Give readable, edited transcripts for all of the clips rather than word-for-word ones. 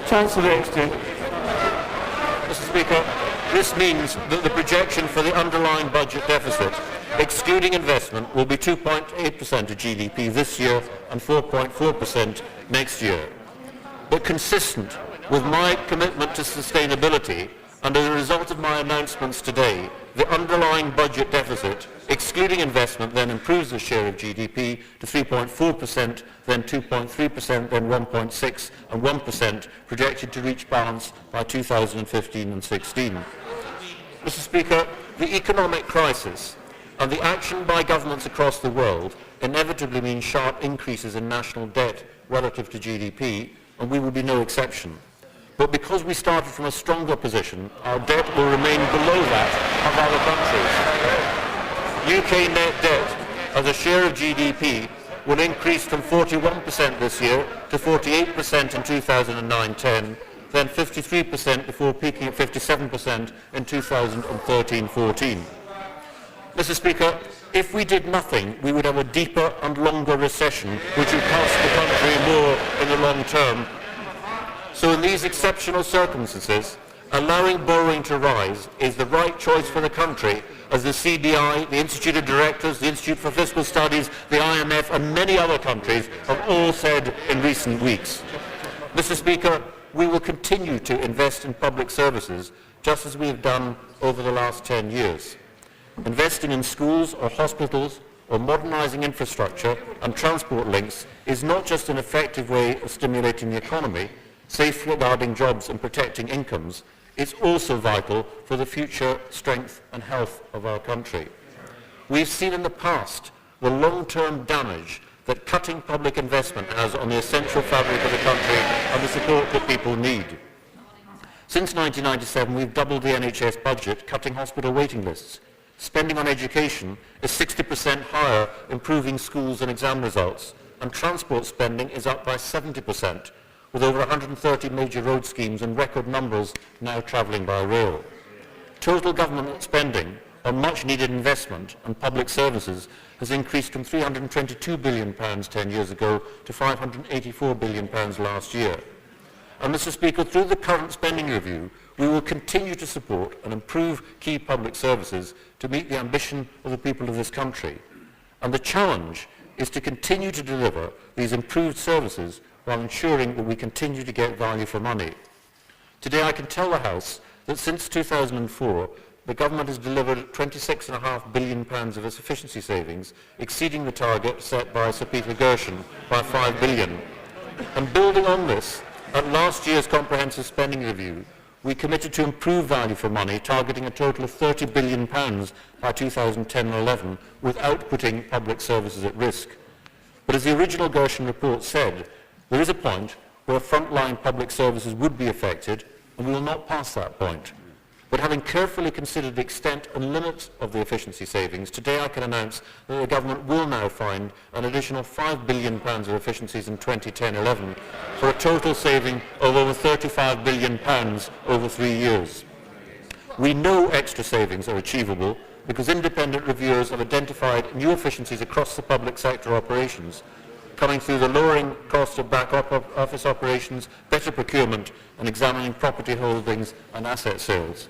Chancellor Exton. Mr. Speaker, this means that the projection for the underlying budget deficit, excluding investment, will be 2.8% of GDP this year and 4.4% next year. But consistent with my commitment to sustainability, and as a result of my announcements today, the underlying budget deficit, excluding investment, then improves the share of GDP to 3.4%, then 2.3%, then 1.6% and 1%, projected to reach balance by 2015 and 16. Mr. Speaker, the economic crisis and the action by governments across the world inevitably means sharp increases in national debt relative to GDP, and we will be no exception. But because we started from a stronger position, our debt will remain below that of other countries. UK net debt as a share of GDP will increase from 41% this year to 48% in 2009-10, then 53% before peaking at 57% in 2013-14. Mr. Speaker, if we did nothing, we would have a deeper and longer recession, which would cost the country more in the long term. So in these exceptional circumstances, allowing borrowing to rise is the right choice for the country, as the CBI, the Institute of Directors, the Institute for Fiscal Studies, the IMF and many other countries have all said in recent weeks. Mr. Speaker, we will continue to invest in public services just as we have done over the last 10 years. Investing in schools or hospitals or modernising infrastructure and transport links is not just an effective way of stimulating the economy, safeguarding jobs and protecting incomes, it's also vital for the future strength and health of our country. We've seen in the past the long-term damage that cutting public investment has on the essential fabric of the country and the support that people need. Since 1997, we've doubled the NHS budget, cutting hospital waiting lists. Spending on education is 60% higher, improving schools and exam results, and transport spending is up by 70%. With over 130 major road schemes and record numbers now travelling by rail. Total government spending on much-needed investment and public services has increased from £322 billion 10 years ago to £584 billion last year. And Mr. Speaker, through the current spending review, we will continue to support and improve key public services to meet the ambition of the people of this country. And the challenge is to continue to deliver these improved services while ensuring that we continue to get value for money. Today I can tell the House that since 2004, the government has delivered £26.5 billion of its efficiency savings, exceeding the target set by Sir Peter Gershon by £5 billion. And building on this, at last year's comprehensive spending review, we committed to improve value for money, targeting a total of £30 billion by 2010-11, without putting public services at risk. But as the original Gershon report said, there is a point where frontline public services would be affected, and we will not pass that point. But having carefully considered the extent and limits of the efficiency savings, today I can announce that the government will now find an additional £5 billion of efficiencies in 2010-11, for a total saving of over £35 billion over 3 years. We know extra savings are achievable because independent reviewers have identified new efficiencies across the public sector operations, coming through the lowering cost of back office operations, better procurement, and examining property holdings and asset sales.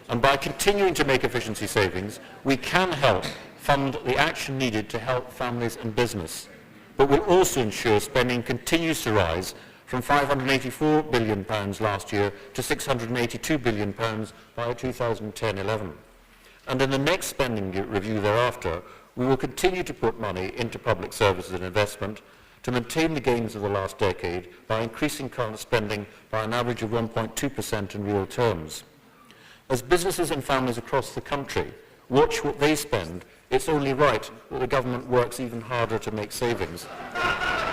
And by continuing to make efficiency savings, we can help fund the action needed to help families and business. But we'll also ensure spending continues to rise from £584 billion last year to £682 billion by 2010-11. And in the next spending review thereafter, we will continue to put money into public services and investment to maintain the gains of the last decade by increasing current spending by an average of 1.2% in real terms. As businesses and families across the country watch what they spend, it's only right that the government works even harder to make savings.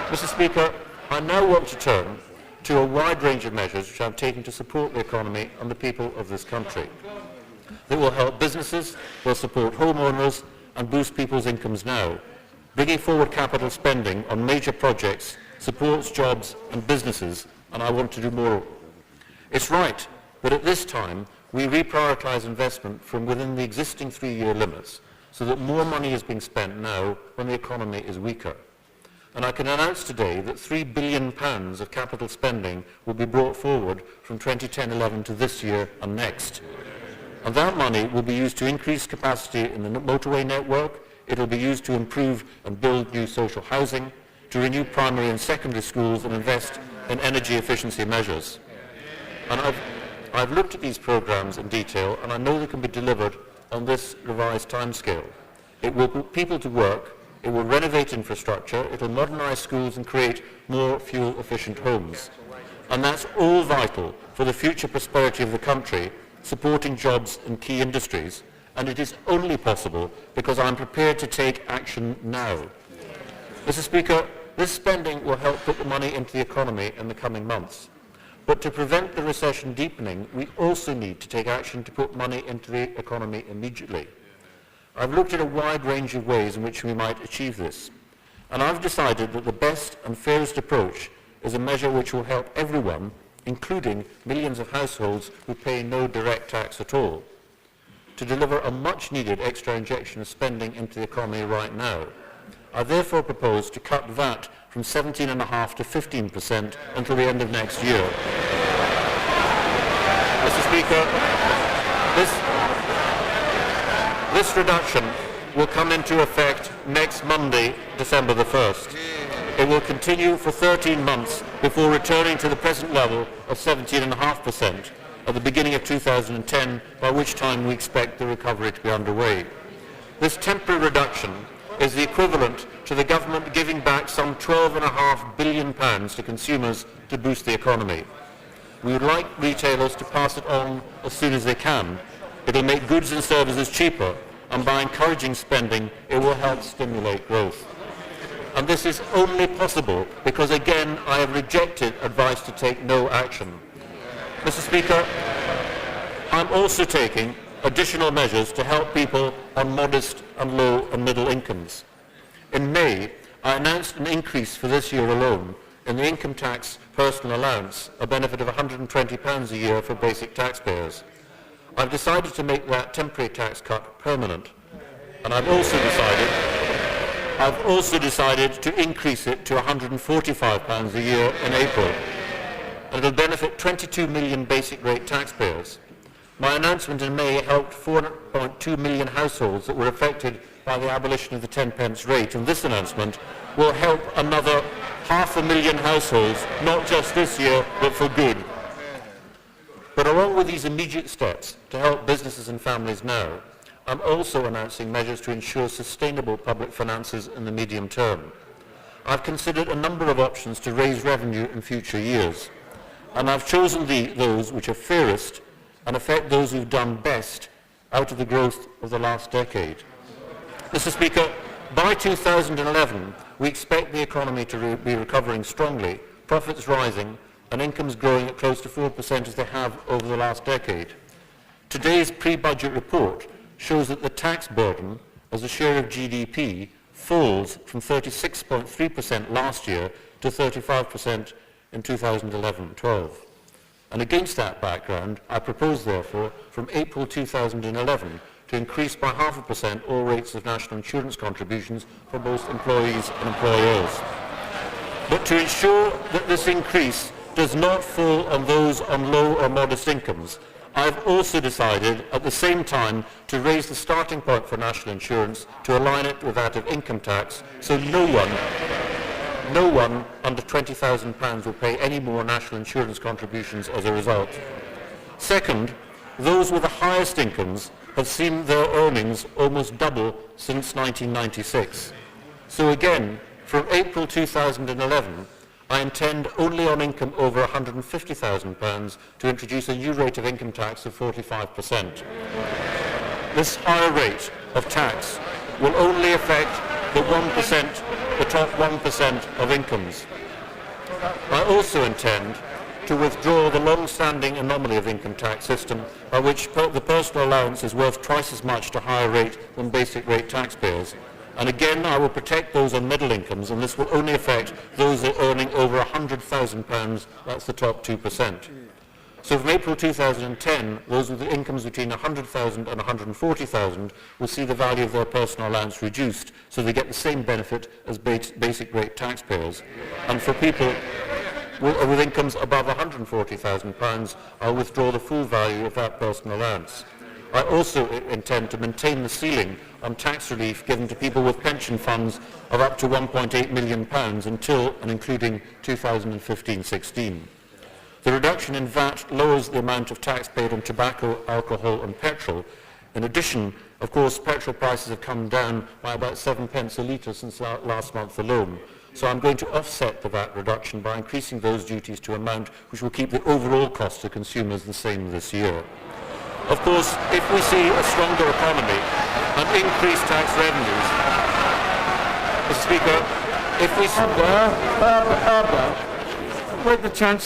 Mr. Speaker, I now want to turn to a wide range of measures which I'm taking to support the economy and the people of this country. They will help businesses, will support homeowners, and boost people's incomes now. Bringing forward capital spending on major projects supports jobs and businesses, and I want to do more. It's right that at this time we reprioritise investment from within the existing 3-year limits so that more money is being spent now when the economy is weaker. And I can announce today that £3 billion of capital spending will be brought forward from 2010-11 to this year and next. And that money will be used to increase capacity in the motorway network. It will be used to improve and build new social housing, to renew primary and secondary schools and invest in energy efficiency measures. And I've looked at these programmes in detail, and I know they can be delivered on this revised timescale. It will put people to work, it will renovate infrastructure, it will modernise schools and create more fuel-efficient homes. And that's all vital for the future prosperity of the country, supporting jobs in key industries, and it is only possible because I'm prepared to take action now. Mr. Speaker, this spending will help put the money into the economy in the coming months. But to prevent the recession deepening, we also need to take action to put money into the economy immediately. I've looked at a wide range of ways in which we might achieve this, and I've decided that the best and fairest approach is a measure which will help everyone, including millions of households who pay no direct tax at all, to deliver a much-needed extra injection of spending into the economy right now. I therefore propose to cut VAT from 17.5% to 15% until the end of next year. Mr. Speaker, this reduction will come into effect next Monday, December the 1st. It will continue for 13 months before returning to the present level of 17.5% at the beginning of 2010, by which time we expect the recovery to be underway. This temporary reduction is the equivalent to the government giving back some £12.5 billion to consumers to boost the economy. We would like retailers to pass it on as soon as they can. It will make goods and services cheaper, and by encouraging spending, it will help stimulate growth. And this is only possible because, again, I have rejected advice to take no action. Mr. Speaker, I'm also taking additional measures to help people on modest and low and middle incomes. In May, I announced an increase for this year alone in the income tax personal allowance, a benefit of £120 a year for basic taxpayers. I've decided to make that temporary tax cut permanent, and I've also decided to increase it to £145 a year in April, and it will benefit 22 million basic rate taxpayers. My announcement in May helped 4.2 million households that were affected by the abolition of the 10p rate, and this announcement will help another 500,000 households, not just this year, but for good. But along with these immediate steps to help businesses and families now, I'm also announcing measures to ensure sustainable public finances in the medium term. I've considered a number of options to raise revenue in future years, and I've chosen those which are fairest and affect those who've done best out of the growth of the last decade. Mr. Speaker, by 2011, we expect the economy to be recovering strongly, profits rising, and incomes growing at close to 4% as they have over the last decade. Today's pre-budget report shows that the tax burden as a share of GDP falls from 36.3% last year to 35% in 2011-12. And against that background, I propose, therefore, from April 2011 to increase by 0.5% all rates of national insurance contributions for both employees and employers. But to ensure that this increase does not fall on those on low or modest incomes, I have also decided at the same time to raise the starting point for national insurance to align it with that of income tax, so no one under £20,000 will pay any more national insurance contributions as a result. Second, those with the highest incomes have seen their earnings almost double since 1996. So again, from April 2011, I intend only on income over £150,000 to introduce a new rate of income tax of 45%. This higher rate of tax will only affect the top 1% of incomes. I also intend to withdraw the long-standing anomaly of the income tax system by which the personal allowance is worth twice as much to higher rate than basic rate taxpayers. And again, I will protect those on middle incomes, and this will only affect those that are earning over £100,000, that's the top 2%. So from April 2010, those with incomes between 100,000 and 140,000 will see the value of their personal allowance reduced, so they get the same benefit as basic rate taxpayers. And for people with incomes above £140,000, I'll withdraw the full value of that personal allowance. I also intend to maintain the ceiling on tax relief given to people with pension funds of up to £1.8 million until and including 2015-16. The reduction in VAT lowers the amount of tax paid on tobacco, alcohol and petrol. In addition, of course, petrol prices have come down by about 7 pence a litre since last month alone. So I'm going to offset the VAT reduction by increasing those duties to an amount which will keep the overall cost to consumers the same this year. Of course, if we see a stronger economy and increased tax revenues, Mr. Speaker, if we... With the chance